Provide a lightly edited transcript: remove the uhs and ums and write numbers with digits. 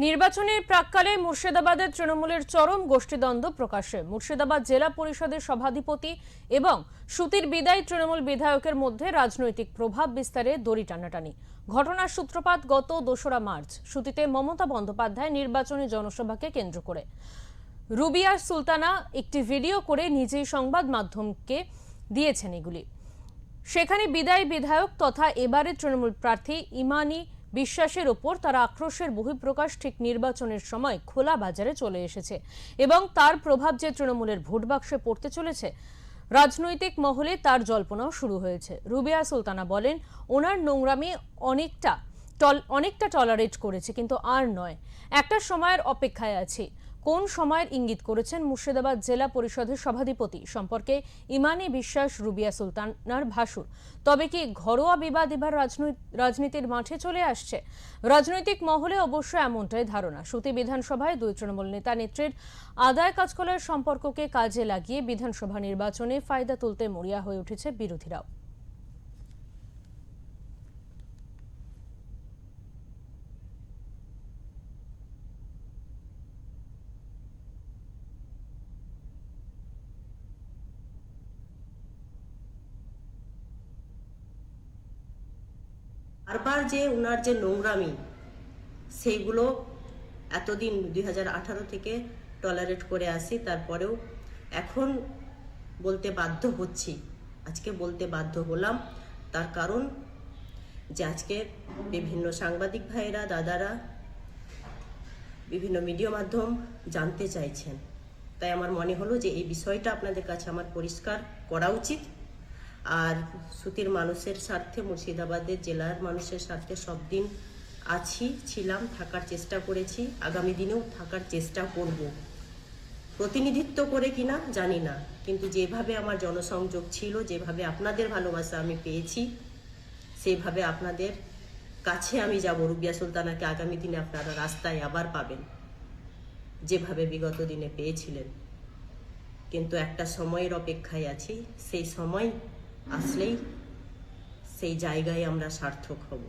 নির্বাচনের প্রাক্কালে মুর্শিদাবাদের তৃণমূলের চরম গোষ্ঠীদ্বন্দ্ব প্রকাশ্যে। মুর্শিদাবাদ জেলা পরিষদের সভাধিপতি এবং সুতির বিদায়ী তৃণমূল বিধায়কের মধ্যে রাজনৈতিক প্রভাব বিস্তারে দড়ি টানাটানি। ঘটনার সূত্রপাত গত ২রা মার্চ সুতিতে মমতা বন্দ্যোপাধ্যায় নির্বাচনী জনসভাকে কেন্দ্র করে। রুবিয়া সুলতানা একটি ভিডিও করে নিজেই সংবাদ মাধ্যমকে দিয়েছেন এগুলি। সেখানে বিদায়ী বিধায়ক তথা এবারের তৃণমূল প্রার্থী ইমানি বিশ্বাসের ওপর তার আক্রোশের বহিঃপ্রকাশ ঠিক নির্বাচনের সময় খোলা বাজারে চলে এসেছে এবং তার প্রভাব যে তৃণমূলের ভোট বাক্সে পড়তে চলেছে, রাজনৈতিক মহলে তার জল্পনাও শুরু হয়েছে। রুবিয়া সুলতানা বলেন, ওনার নোংরামি অনেকটা টলারেট করেছে, কিন্তু আর নয়, একটা সময়ের অপেক্ষায় আছি। কোন সময়ের ইঙ্গিত করেছেন মুর্শিদাবাদ জেলা পরিষদের সভাধিপতি সম্পর্কে ইমানি বিশ্বাস রুবিয়া সুলতানার ভাসুর। তবে কি ঘরোয়া বিবাদ এবার রাজনীতির মাঠে চলে আসছে? রাজনৈতিক মহলে অবশ্য এমনটাই ধারণা। সুতি বিধানসভায় দুই তৃণমূল নেতা নেত্রীর আদায় কাজকলার সম্পর্ককে কাজে লাগিয়ে বিধানসভা নির্বাচনে ফায়দা তুলতে মরিয়া হয়ে উঠেছে বিরোধীরাও। বারবার যে ওনার যে নোংরামি, সেইগুলো এতদিন 2018 থেকে টলারেট করে আসি, তারপরেও এখন বলতে বাধ্য হচ্ছি। আজকে বলতে বাধ্য হলাম, তার কারণ যে আজকে বিভিন্ন সাংবাদিক ভাইরা, দাদারা, বিভিন্ন মিডিয়া মাধ্যম জানতে চাইছেন, তাই আমার মনে হলো যে এই বিষয়টা আপনাদের কাছে আমার পরিষ্কার করা উচিত। আর সুতির মানুষের স্বার্থে, মুর্শিদাবাদের জেলার মানুষের স্বার্থে সব দিন ছিলাম, থাকার চেষ্টা করেছি, আগামী দিনেও থাকার চেষ্টা করব। প্রতিনিধিত্ব করে কিনা জানি না, কিন্তু যেভাবে আমার জনসংযোগ ছিল, যেভাবে আপনাদের ভালোবাসা আমি পেয়েছি, সেইভাবে আপনাদের কাছে আমি যাব। রুবিয়া সুলতানাকে আগামী দিনে আপনারা রাস্তায় আবার পাবেন, যেভাবে বিগত দিনে পেয়েছিলেন। কিন্তু একটা সময়ের অপেক্ষায় আছি, সেই সময় আসলেই সেই জায়গায় আমরা সার্থক হব।